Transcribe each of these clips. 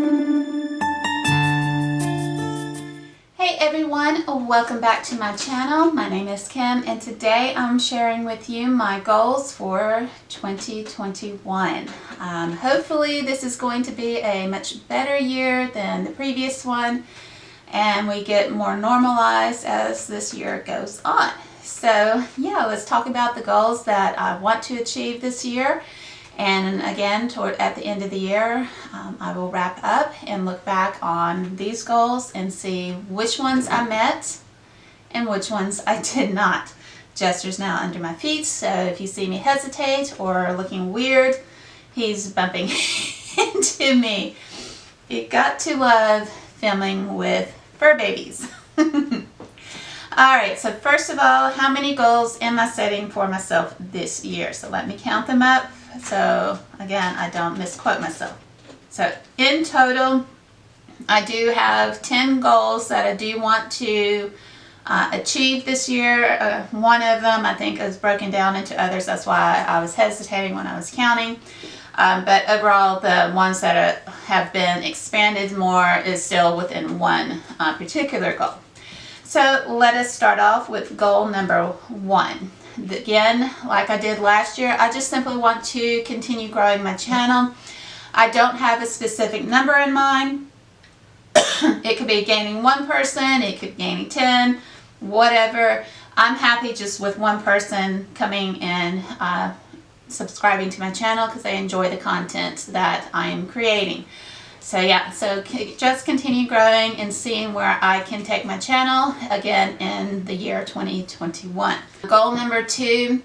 Hey everyone, welcome back to my channel. My name is Kim and today I'm sharing with you my goals for 2021. Hopefully this is going to be a much better year than the previous one and we get more normalized as this year goes on. So yeah, let's talk about the goals that I want to achieve this year. And again, at the end of the year, I will wrap up and look back on these goals and see which ones I met and which ones I did not. Jester's now under my feet, so if you see me hesitate or looking weird, he's bumping into me. You got to love filming with fur babies. Alright, so first of all, how many goals am I setting for myself this year? So let me count them up. So again, I don't misquote myself. So in total, I do have 10 goals that I do want to achieve this year. One of them I think is broken down into others. That's why I was hesitating when I was counting. But overall, the ones that have been expanded more is still within one particular goal. So let us start off with goal number 1. Again, like I did last year, I just simply want to continue growing my channel. I don't have a specific number in mind. It could be gaining 1 person, it could be gaining 10, whatever. I'm happy just with 1 person coming and subscribing to my channel because they enjoy the content that I am creating. So yeah, so just continue growing and seeing where I can take my channel again in the year 2021. Goal number 2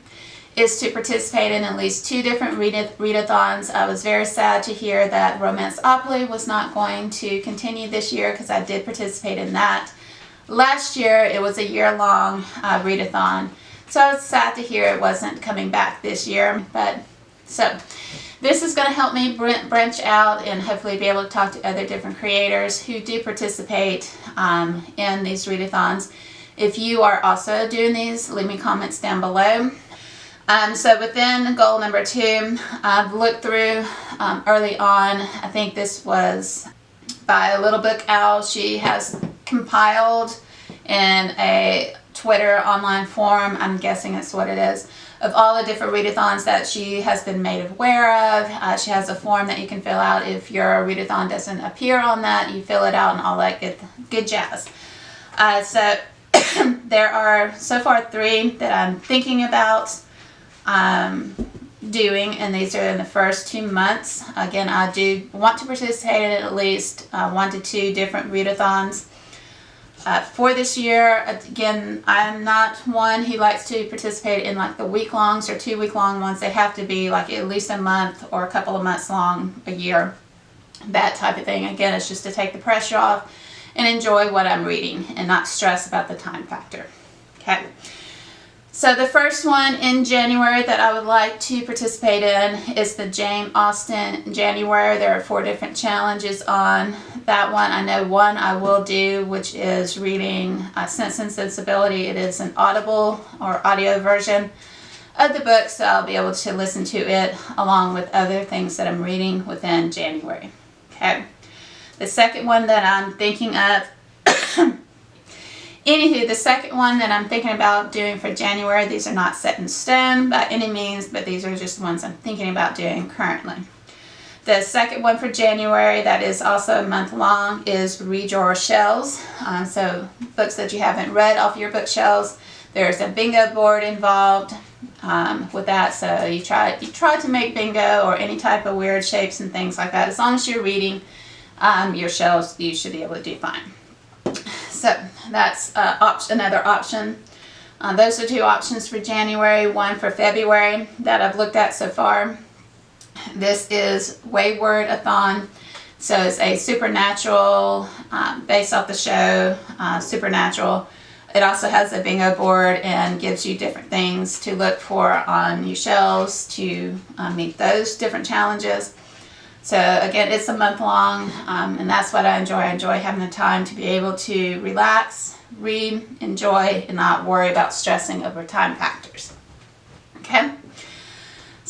is to participate in at least 2 different readathons. I was very sad to hear that Romanceopoly was not going to continue this year because I did participate in that. Last year it was a year-long readathon, so I was sad to hear it wasn't coming back this year. But so this is going to help me branch out and hopefully be able to talk to other different creators who do participate in these readathons. If you are also doing these, leave me comments down below. So within goal number 2, I've looked through early on. I think this was by a Little Book Owl. She has compiled in a Twitter online forum, I'm guessing that's what it is, of all the different readathons that she has been made aware of. She has a form that you can fill out. If your readathon doesn't appear on that, you fill it out and all that good jazz. So there are so far 3 that I'm thinking about doing, and these are in the first 2 months. Again, I do want to participate in at least 1 to 2 different readathons. For this year. Again, I'm not one who likes to participate in like the week-longs or 2-week-long ones. They have to be like at least a month or a couple of months long, a year, that type of thing. Again, it's just to take the pressure off and enjoy what I'm reading and not stress about the time factor. Okay. So the first one in January that I would like to participate in is the Jane Austen January. There are 4 different challenges on that one. I know one I will do, which is reading Sense and Sensibility. It is an audible or audio version of the book, so I'll be able to listen to it along with other things that I'm reading within January. Okay. The second one that I'm thinking of Anywho, the second one that I'm thinking about doing for January, these are not set in stone by any means, but these are just the ones I'm thinking about doing currently. The second one for January, that is also a month long, is Read Your Shelves. So books that you haven't read off your bookshelves. There's a bingo board involved with that, so you try to make bingo or any type of weird shapes and things like that. As long as you're reading your shelves, you should be able to do fine. So that's another option. Those are 2 options for January. 1 for February that I've looked at so far. This is Wayward-a-thon. So it's a supernatural, based off the show, Supernatural. It also has a bingo board and gives you different things to look for on your shelves to meet those different challenges. So again, it's a month long, and that's what I enjoy. I enjoy having the time to be able to relax, read, enjoy, and not worry about stressing over time factors. Okay?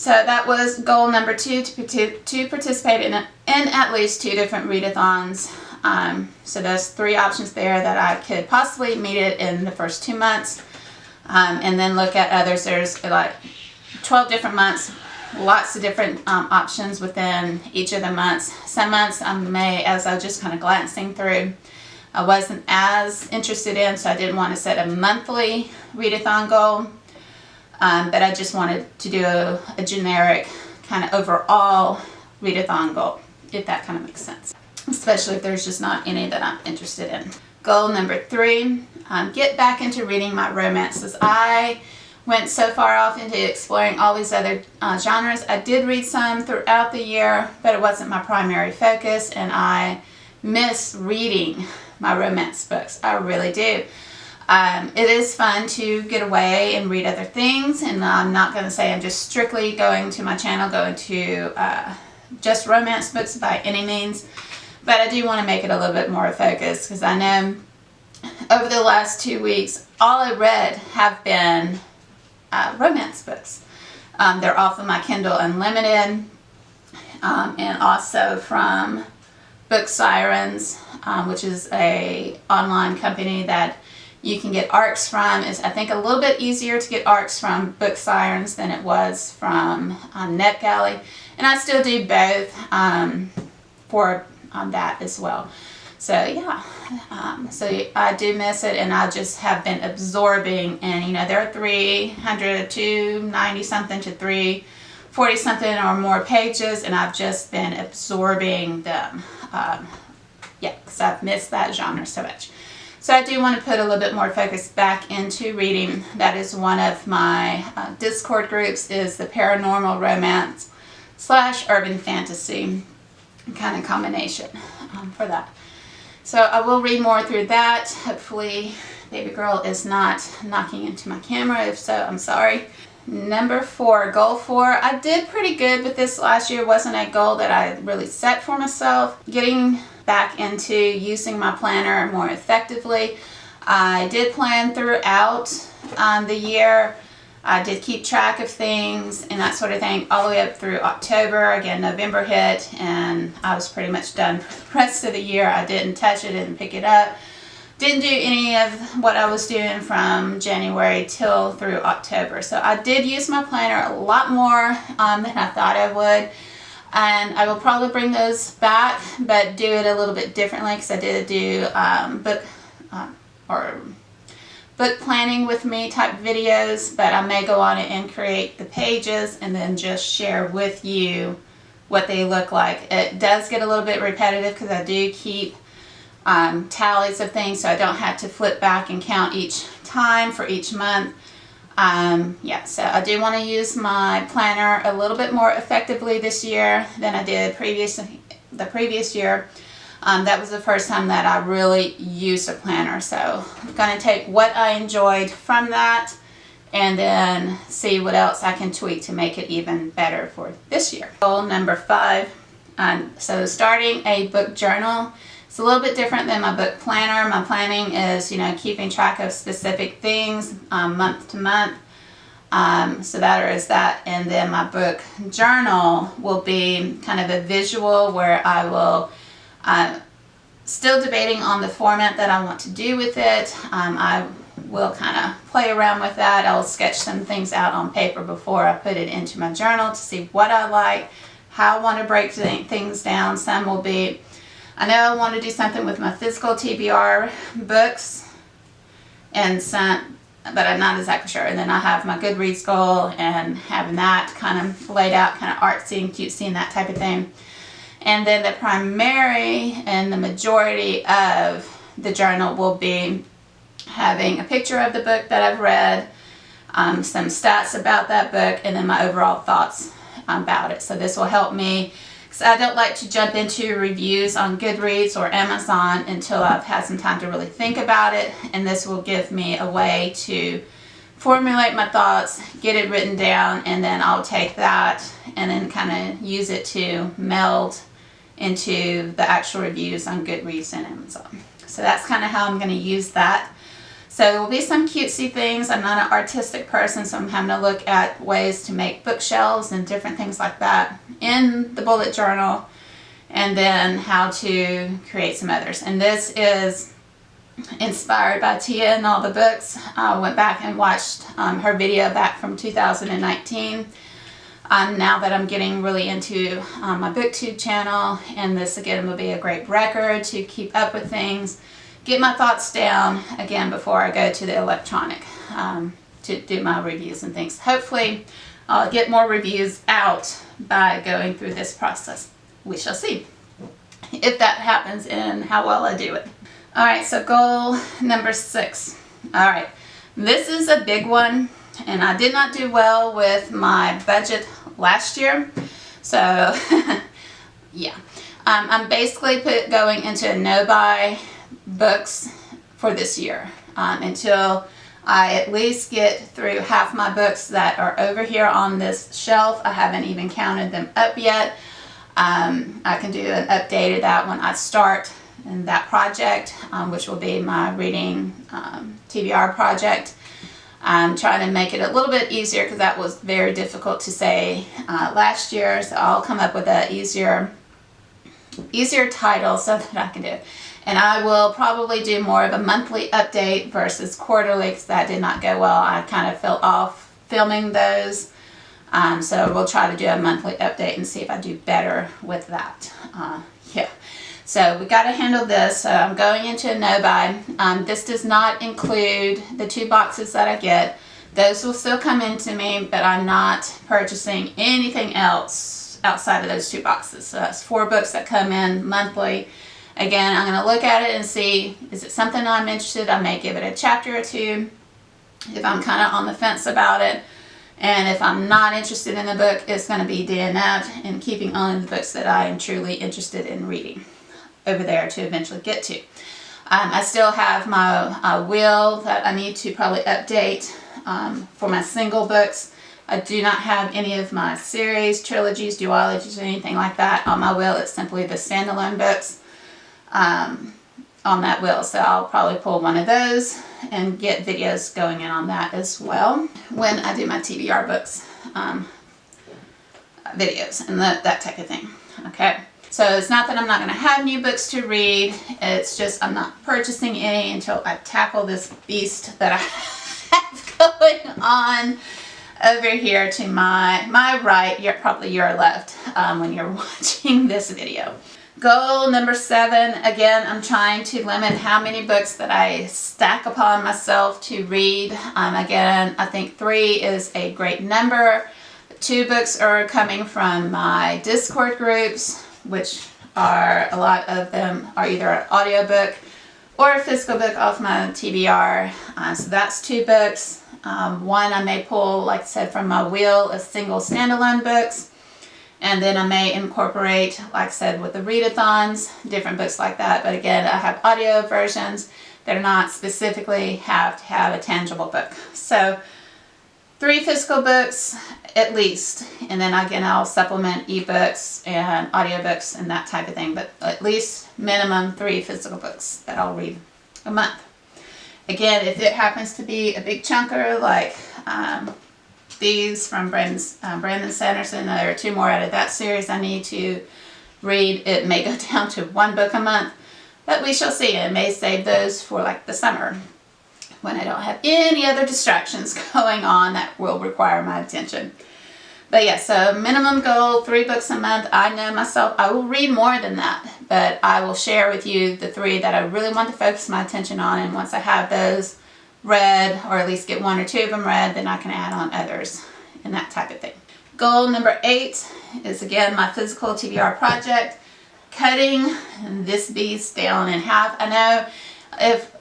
So that was goal number 2, to participate in at least 2 different readathons. So there's 3 options there that I could possibly meet it in the first 2 months, and then look at others. There's like 12 different months, lots of different options within each of the months. Some months I may, as I was just kind of glancing through, I wasn't as interested in, so I didn't want to set a monthly readathon goal, but I just wanted to do a generic kind of overall readathon goal, if that kind of makes sense, especially if there's just not any that I'm interested in. Goal number 3, get back into reading my romances. I went so far off into exploring all these other genres. I did read some throughout the year, but it wasn't my primary focus, and I miss reading my romance books. I really do. It is fun to get away and read other things, and I'm not going to say I'm just strictly going to my channel, going to just romance books by any means, but I do want to make it a little bit more focused, because I know over the last 2 weeks all I read have been romance books. They're off of my Kindle Unlimited, and also from Book Sirens, which is a online company that you can get ARCs from. It's, I think, a little bit easier to get ARCs from Book Sirens than it was from NetGalley, and I still do both for that as well. So yeah, so I do miss it, and I just have been absorbing, and you know, there are 300 to 90 something to 340 something or more pages, and I've just been absorbing them. Yeah, because I've missed that genre so much. So I do want to put a little bit more focus back into reading. That is one of my Discord groups, is the paranormal romance / urban fantasy kind of combination for that. So I will read more through that. Hopefully baby girl is not knocking into my camera. If so, I'm sorry. Number 4, goal 4. I did pretty good with this last year. Wasn't a goal that I really set for myself. Getting back into using my planner more effectively. I did plan throughout the year. I did keep track of things and that sort of thing all the way up through October. Again, November hit, and I was pretty much done for the rest of the year. I didn't touch it, didn't pick it up. Didn't do any of what I was doing from January till through October. So I did use my planner a lot more than I thought I would. And I will probably bring those back, but do it a little bit differently, because I did do book planning with me type videos, but I may go on it and create the pages and then just share with you what they look like. It does get a little bit repetitive because I do keep tallies of things, so I don't have to flip back and count each time for each month. Yeah, so I do want to use my planner a little bit more effectively this year than I did the previous year. That was the first time that I really used a planner. So I'm going to take what I enjoyed from that and then see what else I can tweak to make it even better for this year. Goal number 5. So starting a book journal. It's a little bit different than my book planner. My planning is, you know, keeping track of specific things month to month. So that is that. And then my book journal will be kind of a visual where I will still debating on the format that I want to do with it. I will kind of play around with that. I'll sketch some things out on paper before I put it into my journal to see what I like, how I want to break things down. Some will be, I know I want to do something with my physical TBR books, and some, but I'm not exactly sure. And then I have my Goodreads goal and having that kind of laid out, kind of artsy and cutesy and that type of thing. And then the primary and the majority of the journal will be having a picture of the book that I've read, some stats about that book, and then my overall thoughts about it. So this will help me, because I don't like to jump into reviews on Goodreads or Amazon until I've had some time to really think about it. And this will give me a way to formulate my thoughts, get it written down, and then I'll take that and then kind of use it to meld into the actual reviews on Goodreads and Amazon. So that's kind of how I'm going to use that. So there will be some cutesy things. I'm not an artistic person, so I'm having to look at ways to make bookshelves and different things like that in the bullet journal, and then how to create some others. And this is inspired by Tia and all the books. I went back and watched her video back from 2019. Now that I'm getting really into my booktube channel, and this again will be a great record to keep up with things, get my thoughts down again before I go to the electronic to do my reviews and things. Hopefully I'll get more reviews out by going through this process. We shall see if that happens and how well I do it. Alright, so goal number 6. Alright, this is a big one, and I did not do well with my budget last year. So, yeah. I'm basically going into no-buy books for this year until I at least get through half my books that are over here on this shelf. I haven't even counted them up yet. I can do an update of that when I start in that project, which will be my reading TBR project. I'm trying to make it a little bit easier because that was very difficult to say last year, so I'll come up with an easier title so that I can do it. And I will probably do more of a monthly update versus quarterly because that did not go well. I kind of fell off filming those. So we'll try to do a monthly update and see if I do better with that. Yeah. So we got to handle this. So I'm going into a no-buy. This does not include the 2 boxes that I get. Those will still come into me, but I'm not purchasing anything else outside of those 2 boxes. So that's 4 books that come in monthly. Again, I'm going to look at it and see, is it something I'm interested in? I may give it a chapter or 2 if I'm kind of on the fence about it. And if I'm not interested in the book, it's going to be DNF and keeping only the books that I am truly interested in reading over there to eventually get to. I still have my wheel that I need to probably update for my single books. I do not have any of my series, trilogies, duologies, or anything like that on my wheel. It's simply the standalone books on that wheel. So I'll probably pull one of those and get videos going in on that as well when I do my TBR books videos and that type of thing. Okay. So it's not that I'm not going to have new books to read. It's just I'm not purchasing any until I tackle this beast that I have going on over here to my right. You're probably your left when you're watching this video. Goal number 7. Again, I'm trying to limit how many books that I stack upon myself to read. Again, I think 3 is a great number. 2 books are coming from my Discord groups, which are a lot of them are either an audiobook or a physical book off my TBR. So that's 2 books. One I may pull, like I said, from my wheel as single standalone books. And then I may incorporate, like I said, with the readathons, different books like that. But again, I have audio versions that are not specifically have to have a tangible book. So 3 physical books at least, and then again I'll supplement ebooks and audiobooks and that type of thing, but at least minimum 3 physical books that I'll read a month. Again, if it happens to be a big chunker like these from Brandon Sanderson, there are 2 more out of that series I need to read, it may go down to 1 book a month, but we shall see. I may save those for like the summer when I don't have any other distractions going on that will require my attention. But yeah, so minimum goal, 3 books a month. I know myself, I will read more than that, but I will share with you the 3 that I really want to focus my attention on, and once I have those read, or at least get 1 or 2 of them read, then I can add on others and that type of thing. Goal number 8 is again my physical TBR project, cutting this beast down in half. I know if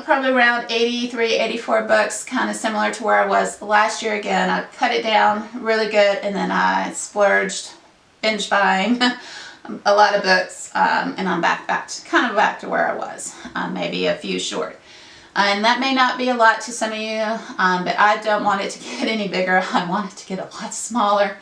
probably around 83, 84 books, kind of similar to where I was last year. Again, I cut it down really good, and then I splurged, binge buying a lot of books, and I'm back to where I was, maybe a few short. And that may not be a lot to some of you, but I don't want it to get any bigger. I want it to get a lot smaller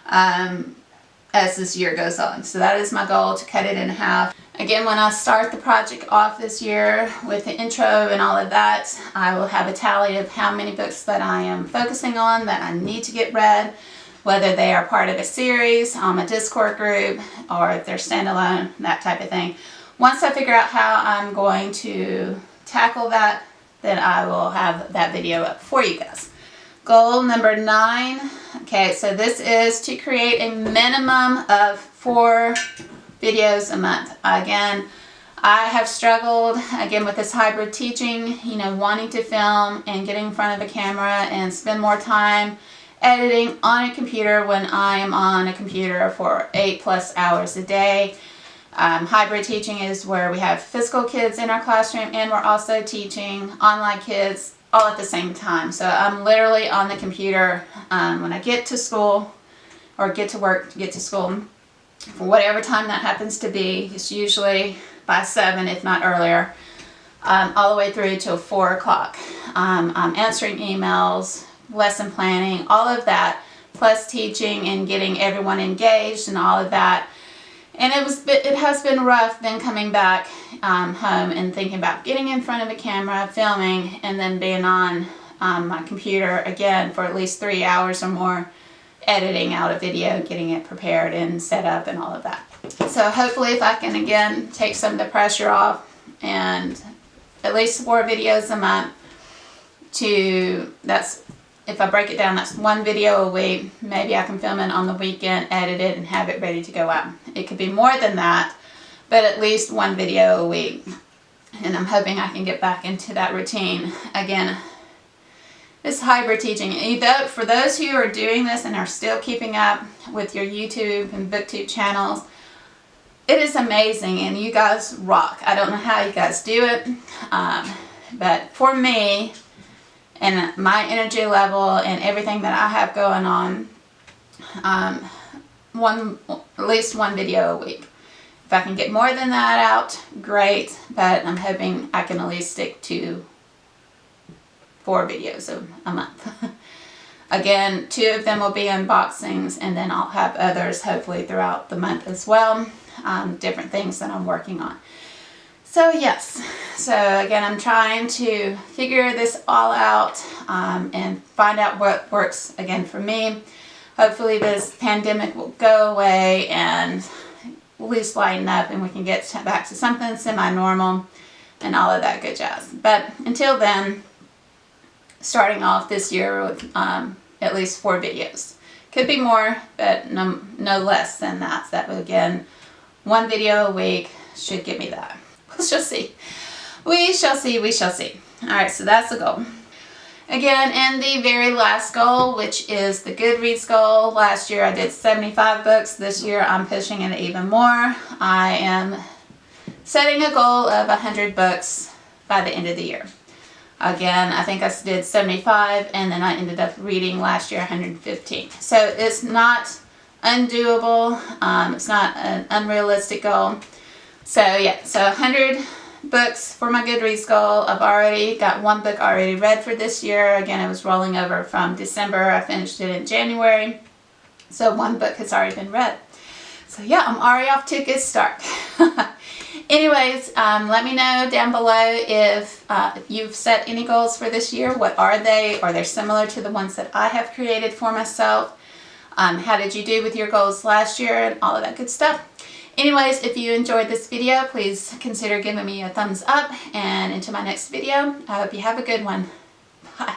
as this year goes on. So that is my goal, to cut it in half. Again, when I start the project off this year with the intro and all of that, I will have a tally of how many books that I am focusing on that I need to get read, whether they are part of a series on my Discord group or if they're standalone, that type of thing. Once I figure out how I'm going to tackle that, then I will have that video up for you guys. Goal number 9. Okay, so this is to create a minimum of 4 videos a month. Again, I have struggled again with this hybrid teaching, wanting to film and get in front of a camera and spend more time editing on a computer when I am on a computer for 8+ hours a day. Hybrid teaching is where we have physical kids in our classroom and we're also teaching online kids all at the same time. So I'm literally on the computer when I get to school or get to work, get to school, for whatever time that happens to be. It's usually by 7, if not earlier, all the way through till 4 o'clock. I'm answering emails, lesson planning, all of that, plus teaching and getting everyone engaged and all of that. And it has been rough then coming back home and thinking about getting in front of a camera, filming, and then being on my computer again for at least 3 hours or more, editing out a video, getting it prepared and set up and all of that. So hopefully if I can again take some of the pressure off and at least 4 videos a month that's, if I break it down, that's 1 video a week. Maybe I can film it on the weekend, edit it, and have it ready to go out. It could be more than that, but at least 1 video a week. And I'm hoping I can get back into that routine again. This hybrid teaching, for those who are doing this and are still keeping up with your YouTube and BookTube channels, it is amazing and you guys rock. I don't know how you guys do it, but for me and my energy level and everything that I have going on, at least 1 video a week. If I can get more than that out, great, but I'm hoping I can at least stick to 4 videos a month. Again, 2 of them will be unboxings and then I'll have others hopefully throughout the month as well. Different things that I'm working on. So yes, so again I'm trying to figure this all out and find out what works again for me. Hopefully this pandemic will go away and at least lighten up and we can get back to something semi-normal and all of that good jazz. But until then, starting off this year with at least 4 videos. Could be more, but no less than that. That would, again, 1 video a week should get me that. We shall see. We shall see. We shall see. Alright, so that's the goal. Again, and the very last goal, which is the Goodreads goal. Last year I did 75 books. This year I'm pushing it even more. I am setting a goal of 100 books by the end of the year. Again, I think I did 75 and then I ended up reading last year 115. So it's not undoable. It's not an unrealistic goal. So yeah, so 100 books for my Goodreads goal. I've already got 1 book already read for this year. Again, it was rolling over from December. I finished it in January. So 1 book has already been read. So yeah, I'm already off to a good start. Anyways, let me know down below if you've set any goals for this year. What are they? Are they similar to the ones that I have created for myself? How did you do with your goals last year and all of that good stuff? Anyways, if you enjoyed this video, please consider giving me a thumbs up. And until my next video, I hope you have a good one. Bye.